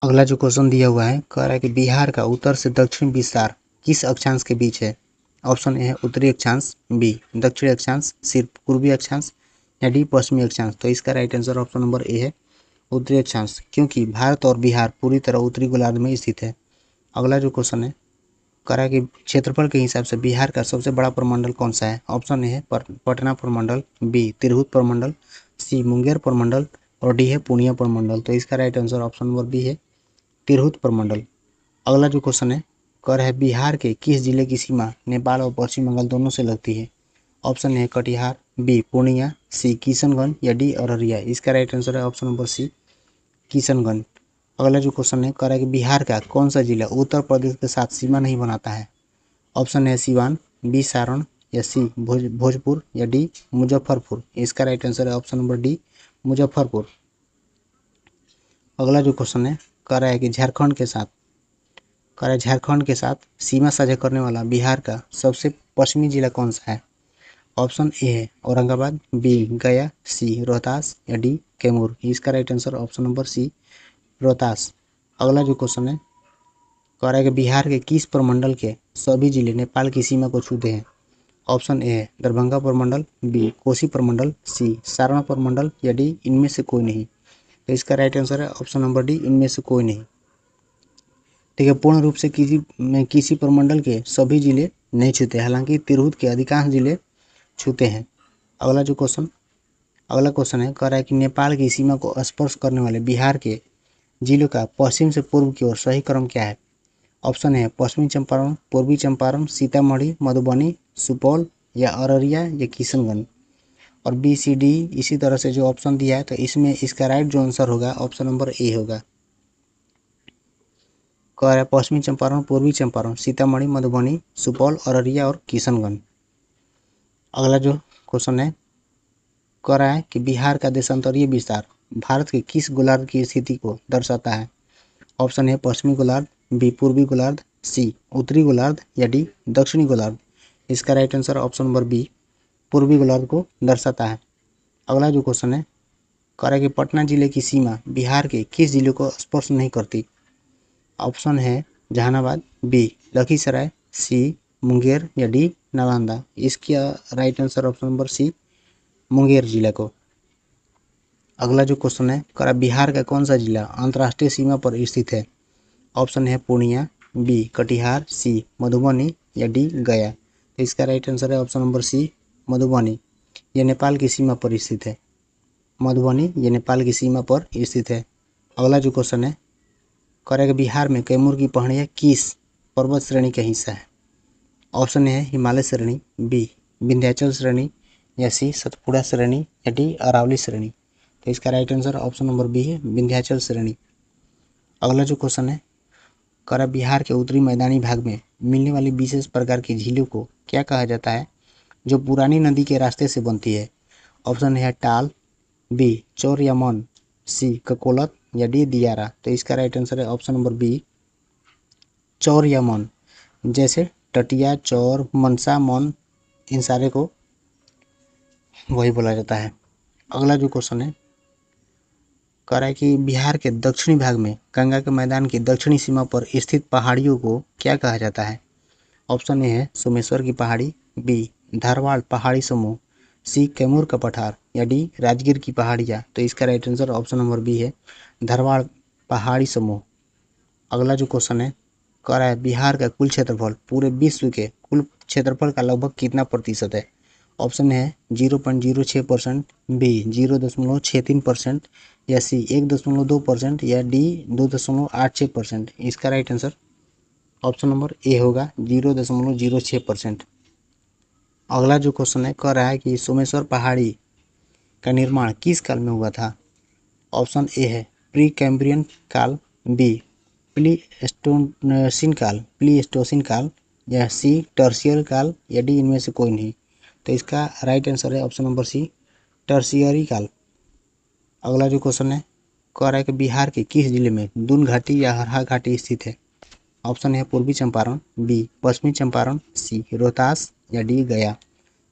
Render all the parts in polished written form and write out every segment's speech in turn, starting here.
अगला जो क्वेश्चन दिया हुआ है कह रहा है कि बिहार का उत्तर से दक्षिण विस्तार किस अक्षांश के बीच है। ऑप्शन ए है उत्तरी अक्षांश, बी दक्षिणी अक्षांश, सी पूर्वी अक्षांश या डी पश्चिमी अक्षांश। तो इसका right answer option number A है उत्तरी अक्षांश, क्योंकि भारत और बिहार पूरी तरह उत्तरी गोलार्ध में स्थित है। अगला जो क्वेश्चन है कह रहा है कि क्षेत्रफल के हिसाब से बिहार का सबसे बड़ा प्रमंडल कौन सा है। ऑप्शन ए है पटना प्रमंडल, बी तिरहुत प्रमंडल, सी मुंगेर प्रमंडल और डी है पूर्णिया प्रमंडल। तो इसका right answer option number B है तिरहुत प्रमंडल। अगला जो क्वेश्चन है कह रहा है बिहार के किस जिले की सीमा नेपाल और पश्चिम बंगाल दोनों से लगती है। ऑप्शन है कटिहार, बी पूर्णिया, सी किशनगंज या डी अररिया। इसका राइट आंसर है ऑप्शन नंबर सी किशनगंज। अगला जो क्वेश्चन है कह रहा है कि बिहार का कौन सा जिला उत्तर प्रदेश के साथ सीमा नहीं बनाता है। ऑप्शन है सिवान, बी सारण या सी भोजपुर या डी मुजफ्फरपुर। इसका राइट आंसर है ऑप्शन नंबर डी मुजफ्फरपुर। अगला जो क्वेश्चन है कह रहा है कि झारखंड के साथ सीमा साझा करने वाला बिहार का सबसे पश्चिमी जिला कौन सा है। ऑप्शन ए है औरंगाबाद, बी गया, सी रोहतास या डी कैमूर। इसका right answer option number C Rohtas. अगला जो क्वेश्चन है कह रहा है कि बिहार के किस प्रमंडल के सभी जिले नेपाल की सीमा को छूते हैं। ऑप्शन ए है दरभंगा प्रमंडल, बी कोसी प्रमंडल, सी सारण प्रमंडल या डी इनमें से कोई नहीं। तो इसका राइट आंसर है ऑप्शन नंबर डी इनमें से कोई नहीं। ठीक है, पूर्ण रूप से किसी प्रमंडल के सभी जिले नहीं छूते, हालांकि तिरहुत के अधिकांश जिले छूते हैं। अगला क्वेश्चन है कह रहा है कि नेपाल की सीमा को स्पर्श करने वाले बिहार के जिलों का पश्चिम से पूर्व की ओर सही क्रम क्या है। ऑप्शन है पश्चिमी चंपारण, पूर्वी चंपारण, सीतामढ़ी, मधुबनी, सुपौल या अररिया या किशनगंज। और बी सी डी इसी तरह से जो ऑप्शन दिया है, तो इसमें इसका राइट जो आंसर होगा ऑप्शन नंबर ए होगा। कह रहा है पश्चिमी चंपारण, पूर्वी चंपारण, सीतामढ़ी, मधुबनी, सुपौल, अररिया और किशनगंज। अगला जो क्वेश्चन है कह रहा है कि बिहार का देशांतरीय विस्तार भारत के किस गोलार्ध की स्थिति को दर्शाता है। ऑप्शन है पश्चिमी गोलार्ध, बी पूर्वी गोलार्ध, सी उत्तरी गोलार्ध या डी दक्षिणी गोलार्ध। इसका right answer option number B पूर्वी गोलार्ध को दर्शाता है। अगला जो क्वेश्चन है कह रहा है कि पटना जिले की सीमा बिहार के किस जिले को स्पर्श नहीं करती। ऑप्शन है जहानाबाद, बी लखीसराय, सी मुंगेर या डी नालंदा। इसका right answer option number C Munger जिला को। अगला जो क्वेश्चन है कह रहा बिहार का कौन सा जिला अंतर्राष्ट्रीय सीमा पर स्थित है। ऑप्शन है पूर्णिया, बी कटिहार, सी मधुबनी या डी गया। तो इसका राइट आंसर है ऑप्शन नंबर सी मधुबनी। यह नेपाल की सीमा पर स्थित है। मधुबनी ये नेपाल की सीमा पर स्थित है। अगला जो क्वेश्चन है कह रहा है कि बिहार में कैमूर की पहाड़ियाँ किस पर्वत श्रेणी का हिस्सा है। ऑप्शन है हिमालय श्रेणी, बी विंध्याचल श्रेणी या सी सतपुड़ा श्रेणी या डी अरावली श्रेणी। तो इसका right answer option number B है विंध्याचल श्रेणी। अगला जो क्वेश्चन है कह रहा बिहार के उत्तरी मैदानी भाग में मिलने वाली विशेष प्रकार की झीलों को क्या कहा जाता है जो पुरानी नदी के रास्ते से बनती है। ऑप्शन है टाल, बी चौर या मन, सी ककोलत या डी दियारा। तो इसका राइट आंसर है ऑप्शन नंबर बी चौर या मन। जैसे टटिया, चौर, मनसा, मन, इन सारे को वही बोला जाता है। अगला जो क्वेश्चन है कह रहा है कि बिहार के दक्षिणी भाग में गंगा के मैदान की दक्षिणी सीमा पर स्थित पहाड़ियों को क्या कहा जाता है। ऑप्शन ए है सोमेश्वर की पहाड़ी, बी धारवाड़ पहाड़ी समूह, सी कैमूर का पठार या डी राजगीर की पहाड़ियाँ। तो इसका right answer option number B है धारवाड़ पहाड़ी समूह। अगला जो क्वेश्चन है कह रहा है बिहार का कुल क्षेत्रफल पूरे विश्व के कुल क्षेत्रफल का लगभग कितना प्रतिशत है। ऑप्शन है 0.06%, बी 0.63% या सी 1.2% या डी 2.86%। इसका right answer option number A होगा 0.06%। अगला जो क्वेश्चन है कह रहा है कि सोमेश्वर पहाड़ी का निर्माण किस काल में हुआ था। ऑप्शन ए है प्री कैम्ब्रियन काल, बी प्लीस्टोसिन काल या सी टर्शियर काल या डी इनमें से कोई नहीं। तो इसका राइट आंसर है ऑप्शन नंबर सी टर्शियरी काल। अगला जो क्वेश्चन है कह रहा है कि बिहार के किस जिले में दून घाटी या हरहा घाटी स्थित है। ऑप्शन है पूर्वी चंपारण, बी पश्चिमी चंपारण, सी रोहतास या डी गया।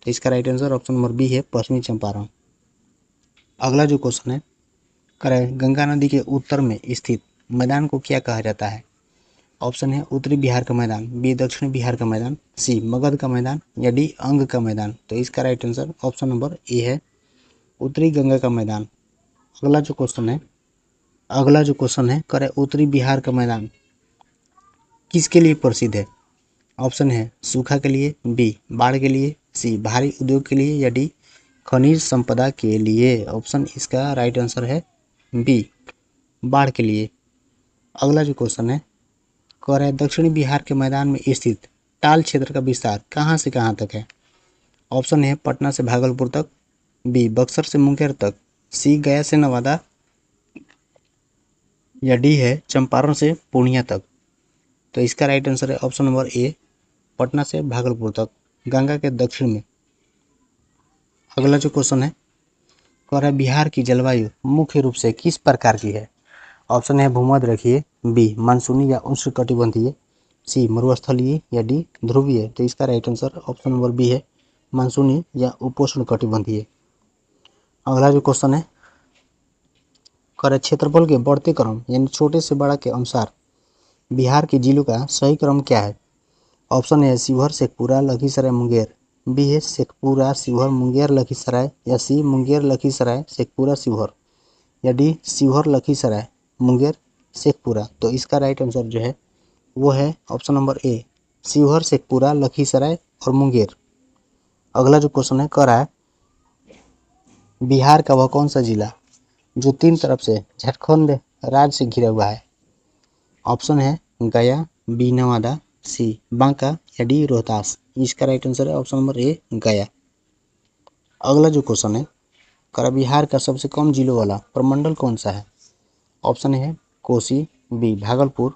तो इसका right answer option number B है पश्चिमी चंपारण। अगला जो क्वेश्चन है कह रहा है गंगा नदी के उत्तर में स्थित मैदान को क्या कहा जाता है? ऑप्शन है उत्तरी बिहार का मैदान, बी दक्षिणी बिहार का मैदान, सी मगध का मैदान या डी अंग का मैदान। तो इसका right answer option number A है उत्तरी गंगा का मैदान। अगला जो क्वेश्चन है करे उत्तरी बिहार का मैदान किसके लिए प्रसिद्ध है? ऑप्शन है सूखा के लिए, बी बाढ़ के लिए, सी भारी उद्योग के लिए या डी खनिज संपदा के लिए। ऑप्शन इसका राइट आंसर है बी बाढ़ के लिए। अगला जो क्वेश्चन है कह रहा है दक्षिणी बिहार के मैदान में स्थित टाल क्षेत्र का विस्तार कहाँ से कहाँ तक है? ऑप्शन है पटना से भागलपुर तक, बी बक्सर से मुंगेर तक, सी गया से नवादा या डी है चंपारण से पूर्णिया तक। तो इसका राइट आंसर है ऑप्शन नंबर ए पटना से भागलपुर तक, गंगा के दक्षिण में। अगला जो क्वेश्चन है कह रहा है बिहार की जलवायु मुख्य रूप से किस प्रकार की है? ऑप्शन है भूमध्य रेखीय, बी मानसूनी या उष्णकटिबंधीय, सी मरुस्थलीय या डी ध्रुवीय। तो इसका right answer option number B है मानसूनी या उपोष्णकटिबंधीय। अगला जो क्वेश्चन है कह रहे क्षेत्रफल के बढ़ते क्रम यानी छोटे से बड़ा के अनुसार बिहार के जिलों का सही क्रम क्या है? ऑप्शन है शिवहर, शेखपुरा, लखीसराय, मुंगेर, बी है शेखपुरा, शिवहर, मुंगेर, लखीसराय या सी मुंगेर, लखीसराय, शेखपुरा, शिवहर या डी शिवहर, लखीसराय, मुंगेर, शेखपुरा। तो इसका राइट आंसर जो है वो है option number A Sheohar, Sheikhpura, Lakhisarai और मुंगेर। अगला जो क्वेश्चन है कह रहा है बिहार का वह कौन सा जिला जो तीन तरफ से झारखंड राज्य से घिरा हुआ है? ऑप्शन है गया, बी नवादा, सी बांका या डी रोहतास। इसका राइट आंसर है ऑप्शन नंबर ए गया। अगला जो क्वेश्चन है करा बिहार का सबसे कम जिलों वाला प्रमंडल कौन सा है? ऑप्शन है कोसी, बी भागलपुर,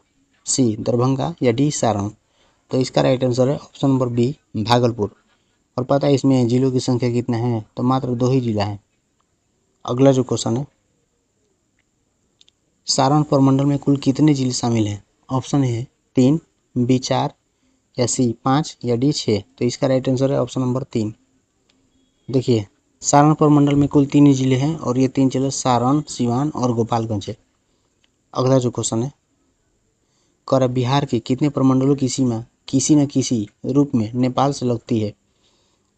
सी दरभंगा या डी सारण। तो इसका राइट आंसर है ऑप्शन नंबर बी भागलपुर। और पता है इसमें जिलों की संख्या कितने हैं? तो मात्र 2 ही जिला हैं। अगला जो क्वेश्चन है सारण प्रमंडल में कुल कितने जिले शामिल हैं? ऑप्शन है 3, बी 4 या सी 5 या डी 6। तो इसका राइट आंसर है ऑप्शन नंबर 3। देखिए सारण प्रमंडल में कुल 3 ही जिले हैं और ये 3 जिले सारण, सिवान और गोपालगंज है। अगला जो क्वेश्चन है कर बिहार के कितने प्रमंडलों की सीमा किसी न किसी रूप में नेपाल से लगती है?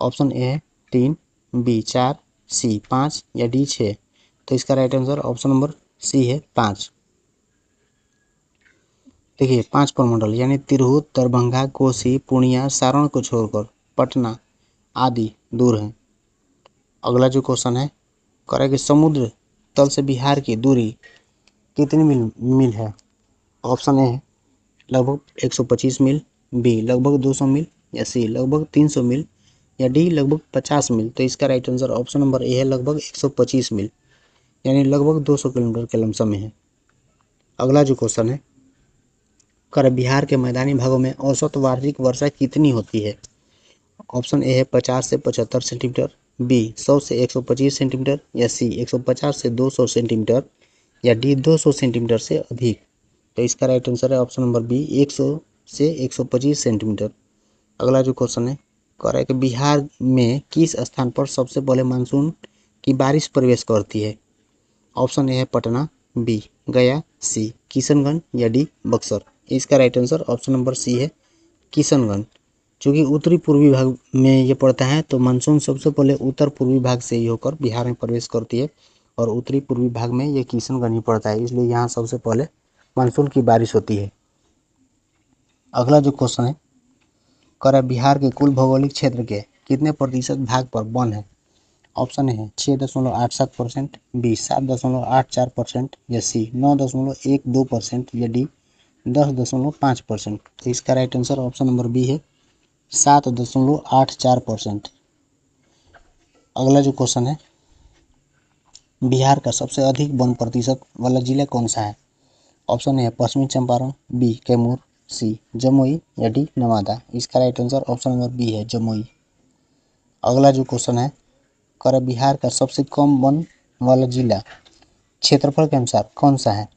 ऑप्शन ए है 3, बी 4, सी 5 या डी 6। तो इसका right answer option number C है 5। देखिए 5 प्रमंडल यानी तिरहुत, दरभंगा, कोसी, पूर्णिया, सारण को छोड़कर पटना आदि दूर हैं। अगला जो क्वेश्चन है कह रहा है कि समुद्र तल से बिहार की दूरी कितनी मील है? ऑप्शन ए है लगभग 125 मील, बी लगभग 200 मील या सी लगभग 300 मील या डी लगभग 50 मील। तो इसका right answer option number A है लगभग 125 मील यानी लगभग 200 किलोमीटर के लमसम में है। अगला जो क्वेश्चन है कर बिहार के मैदानी भागों में औसत वार्षिक वर्षा कितनी होती है? ऑप्शन ए है 50 से 75 सेंटीमीटर, बी 100 से 125 सेंटीमीटर या सी 150 से 200 सेंटीमीटर या डी 200 सेंटीमीटर से अधिक। तो इसका राइट आंसर है ऑप्शन नंबर बी 100 से 125 सेंटीमीटर। अगला जो क्वेश्चन है कह रहा है कि बिहार में किस स्थान पर सबसे पहले मानसून की बारिश प्रवेश करती है? ऑप्शन ए है पटना, बी गया, सी किशनगंज या डी बक्सर। इसका right answer option number C है किशनगंज। चूँकि उत्तरी पूर्वी भाग में ये पड़ता है तो मानसून सबसे पहले उत्तर पूर्वी भाग से ही होकर बिहार में प्रवेश करती है और उत्तरी पूर्वी भाग में ये किशनगंज ही पड़ता है, इसलिए यहाँ सबसे पहले मानसून की बारिश होती है। अगला जो क्वेश्चन है कह रहा है बिहार के कुल भौगोलिक क्षेत्र के कितने प्रतिशत भाग पर वन है? ऑप्शन है 6.87%, बी 7.84% या सी 9.12% या डी 10.5%। तो इसका right answer option number B है 7.84%। अगला जो क्वेश्चन है बिहार का सबसे अधिक वन प्रतिशत वाला जिला कौन सा है? ऑप्शन है पश्चिमी चंपारण, बी कैमूर, सी जमुई या डी नवादा। इसका right answer option number B है जमुई। अगला जो क्वेश्चन है कर बिहार का सबसे कम वन वाला जिला क्षेत्रफल के अनुसार कौन सा है?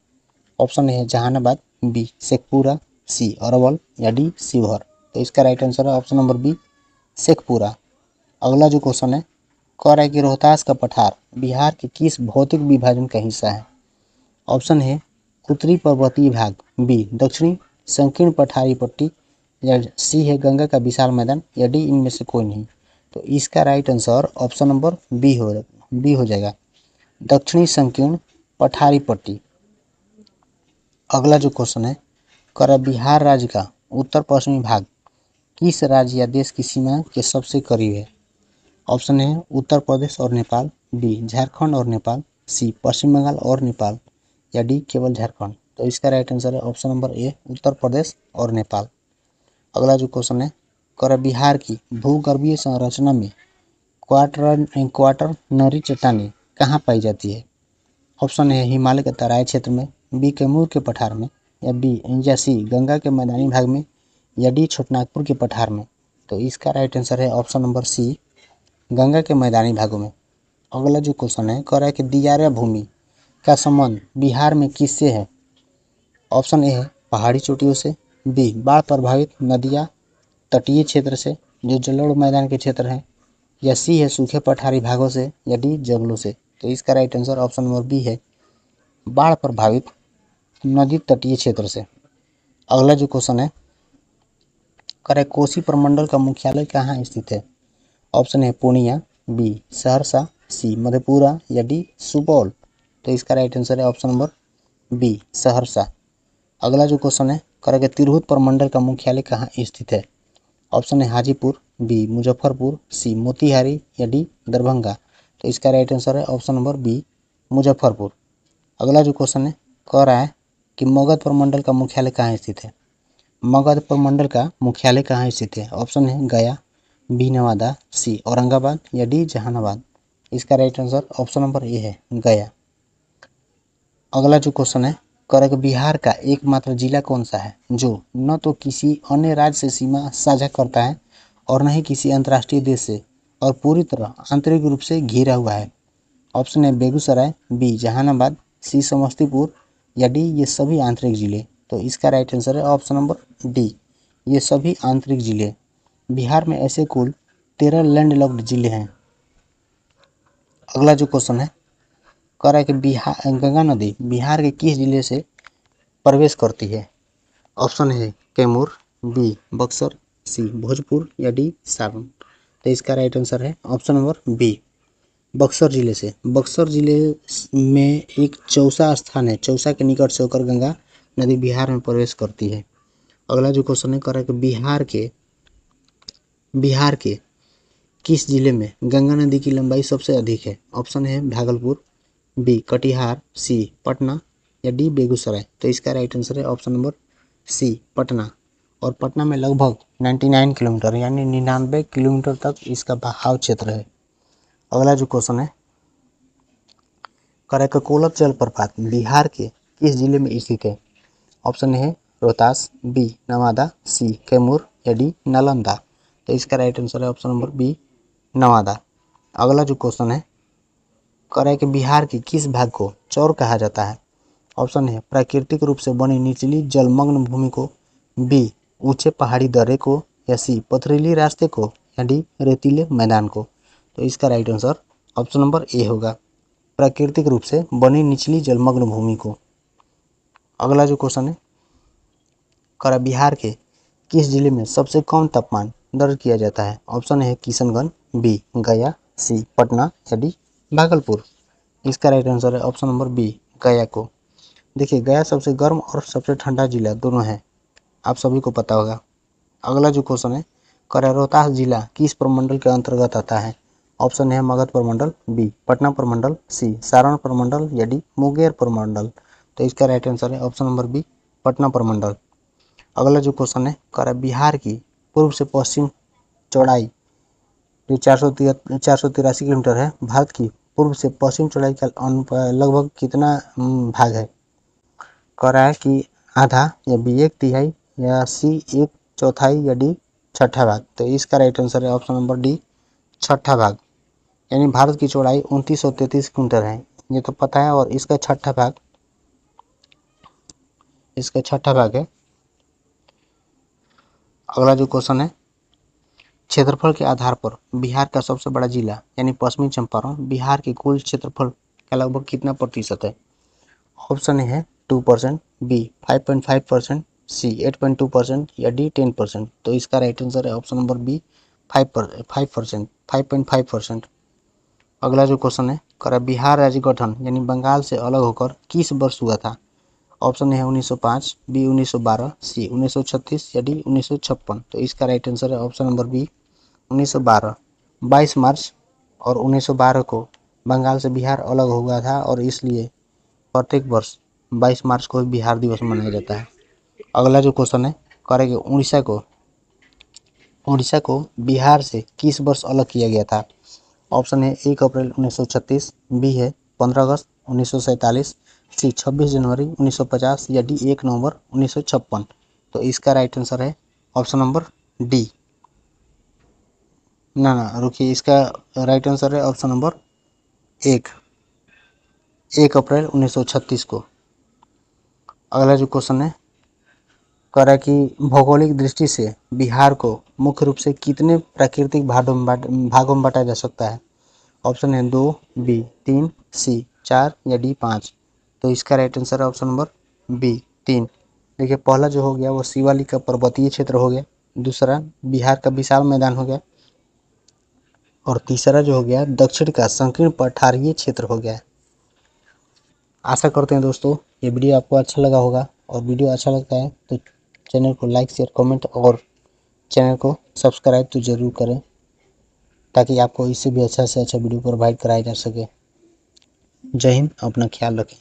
ऑप्शन है जहानाबाद, बी शेखपुरा, सी अरवल या डी शिवहर। तो इसका राइट आंसर है ऑप्शन नंबर बी शेखपुरा। अगला जो क्वेश्चन है कह रहा है कि रोहतास का पठार बिहार के किस भौतिक विभाजन का हिस्सा है? ऑप्शन है उत्तरी पर्वतीय भाग, बी दक्षिणी संकीर्ण पठारी पट्टी, या सी है गंगा का विशाल मैदान, या डी इनमें से कोई नहीं। तो इसका right answer option number B हो जाएगा, दक्षिणी संकीर्ण पठारी पट्टी। अगला जो क्वेश्चन है, कर बिहार राज्य का उत्तर पश्चिमी भाग किस राज्य या देश की सीमा के सबसे करीब है? ऑप्शन है उत्तर प्रदेश और नेपाल, बी झारखंड और नेपाल, सी पश्चिम बंगाल और नेपाल, या डी केवल झारखंड। तो इसका राइट आंसर है option number A, Uttar Pradesh और नेपाल। अगला जो क्वेश्चन है, कर बिहार की भूगर्भीय संरचना में क्वाटरनरी चट्टानें कहाँ पाई जाती है? ऑप्शन है हिमालय के तराई क्षेत्र में, बी कैमूर के पठार में, या सी गंगा के मैदानी भाग में, या डी छोटनागपुर के पठार में। तो इसका राइट आंसर है ऑप्शन नंबर सी, गंगा के मैदानी भागों में। अगला जो क्वेश्चन है, कह रहा है कि दियारा भूमि का संबंध बिहार में किससे है? ऑप्शन ए है पहाड़ी चोटियों से, बी बाढ़ प्रभावित नदियाँ तटीय क्षेत्र से जो जलोढ़ मैदान के क्षेत्र हैं, या सी है सूखे पठारी भागों से, या डी जंगलों से। तो इसका right answer option number B है, बाढ़ प्रभावित नदी तटीय क्षेत्र से। अगला जो क्वेश्चन है, करे कोसी प्रमंडल का मुख्यालय कहाँ स्थित है? ऑप्शन है पूर्णिया, बी सहरसा, सी मधेपुरा, या डी सुपौल। तो इसका राइट आंसर है ऑप्शन नंबर बी सहरसा। अगला जो क्वेश्चन है, करेगा तिरहुत प्रमंडल का मुख्यालय कहाँ स्थित है? ऑप्शन है हाजीपुर, बी मुजफ्फरपुर, सी मोतिहारी, या डी दरभंगा। तो इसका राइट आंसर है ऑप्शन नंबर बी मुजफ्फरपुर। अगला जो क्वेश्चन है, कह रहा है कि मगध प्रमंडल का मुख्यालय कहाँ स्थित है? मगध प्रमंडल का मुख्यालय कहाँ स्थित है? ऑप्शन है गया, बी नवादा, सी औरंगाबाद, या डी जहानाबाद। इसका right answer option number A है, गया। अगला जो क्वेश्चन है, करेगा बिहार का एकमात्र जिला कौन सा है जो न तो किसी अन्य राज्य से सीमा साझा करता है और न ही किसी अंतर्राष्ट्रीय देश से, और पूरी तरह आंतरिक रूप से घिरा हुआ है? ऑप्शन है बेगूसराय, बी जहानाबाद, सी समस्तीपुर, या डी ये सभी आंतरिक जिले। तो इसका राइट आंसर है ऑप्शन नंबर डी, ये सभी आंतरिक जिले। बिहार में ऐसे कुल 13 लैंडलॉक्ड जिले हैं। अगला जो क्वेश्चन है, कह रहा है कि गंगा नदी बिहार के किस जिले से प्रवेश करती है? ऑप्शन है कैमूर, बी बक्सर, सी भोजपुर, या डी सारण। तो इसका राइट आंसर है ऑप्शन नंबर बी, बक्सर जिले से। बक्सर जिले में एक चौसा स्थान है, चौसा के निकट से होकर गंगा नदी बिहार में प्रवेश करती है। अगला जो क्वेश्चन है, कह रहा है कि बिहार के किस जिले में गंगा नदी की लंबाई सबसे अधिक है? ऑप्शन है भागलपुर, बी कटिहार, सी पटना, या डी बेगूसराय। तो इसका राइट आंसर है ऑप्शन नंबर सी पटना। और पटना में लगभग 99 किलोमीटर यानी 99 किलोमीटर तक इसका बहाव क्षेत्र है। अगला जो क्वेश्चन है, करेगा कोलक जलप्रपात बिहार के किस जिले में स्थित है? ऑप्शन है रोहतास, बी नवादा, सी कैमूर, या डी नालंदा। तो इसका राइट आंसर है ऑप्शन नंबर बी नवादा। अगला जो क्वेश्चन है, कह रहा है कि बिहार के किस भाग को चौर कहा जाता है? ऑप्शन है प्राकृतिक रूप से बनी निचली जलमग्न भूमि को, बी ऊंचे पहाड़ी दर्रे को, या सी पथरीली रास्ते को, या डी रेतीले मैदान को। तो इसका right answer option number A होगा, प्राकृतिक रूप से बनी निचली जलमग्न भूमि को। अगला जो क्वेश्चन है, कह रहा बिहार के किस जिले में सबसे कम तापमान दर्ज किया जाता है? ऑप्शन है किशनगंज, बी गया, सी पटना, या डी भागलपुर। इसका राइट आंसर है ऑप्शन नंबर बी गया को। देखिए गया सबसे गर्म और सबसे ठंडा जिला दोनों है, आप सभी को पता होगा। अगला जो क्वेश्चन है, कह रोहतास जिला किस प्रमंडल के अंतर्गत आता है? ऑप्शन है मगध प्रमंडल, बी पटना प्रमंडल, सी सारण प्रमंडल, या डी मुंगेर प्रमंडल। तो इसका राइट आंसर है ऑप्शन नंबर बी पटना प्रमंडल। अगला जो क्वेश्चन है, कह बिहार की पूर्व से पश्चिम चौड़ाई जो 483 किलोमीटर है, भारत की पूर्व से पश्चिम चौड़ाई का लगभग कितना भाग है? कह रहा है कि आधा, या बी 1/3, या सी 1/4, या डी छठा भाग। तो इसका राइट आंसर है ऑप्शन नंबर डी छठा भाग। यानी भारत की चौड़ाई 2933 किलोमीटर है, ये तो पता है। और इसका छठा भाग है। अगला जो क्वेश्चन है, क्षेत्रफल के आधार पर बिहार का सबसे बड़ा जिला यानी पश्चिमी चंपारण बिहार के कुल क्षेत्रफल का लगभग कितना प्रतिशत है? ऑप्शन है 2%, बी 5.5%, सी 8.2% या डी 10%। तो इसका राइट आंसर है ऑप्शन नंबर बी 5%, 5.5%। अगला जो क्वेश्चन है करा बिहार राज्य गठन यानी बंगाल से अलग होकर किस वर्ष हुआ था। ऑप्शन है 1905, बी 1912, सी 1936 या डी 1956। तो इसका राइट आंसर है ऑप्शन नंबर बी 1912। 22 मार्च और 1912 को बंगाल से बिहार अलग हुआ था और इसलिए प्रत्येक वर्ष 22 मार्च को बिहार दिवस मनाया जाता है। अगला जो क्वेश्चन है करेंगे उड़ीसा को बिहार से किस वर्ष अलग किया गया था। ऑप्शन है 1 अप्रैल 1936, बी है 15 अगस्त 1947, सी 26 जनवरी 1950 या डी 1 नवंबर 1956। तो इसका राइट आंसर है ऑप्शन नंबर डी। ना रुकिए, इसका राइट आंसर है ऑप्शन नंबर 1 अप्रैल 1936 को। अगला जो क्वेश्चन है करा कि भौगोलिक दृष्टि से बिहार को मुख्य रूप से कितने प्राकृतिक भागों में बांटा जा सकता है। ऑप्शन है 2, बी 3, सी 4 या डी 5। तो इसका राइट आंसर है ऑप्शन नंबर बी 3। देखिए पहला जो हो गया वो शिवालिक का पर्वतीय क्षेत्र हो गया, दूसरा बिहार का विशाल मैदान हो गया और तीसरा जो हो गया दक्षिण का संकीर्ण पठारीय क्षेत्र हो गया। आशा करते हैं दोस्तों ये वीडियो आपको अच्छा लगा होगा, और वीडियो अच्छा लगता है तो चैनल को लाइक शेयर कमेंट और चैनल को सब्सक्राइब तो ज़रूर करें ताकि आपको इससे भी अच्छा से अच्छा वीडियो प्रोवाइड कराया जा सके। जय हिंद, अपना ख्याल रखें।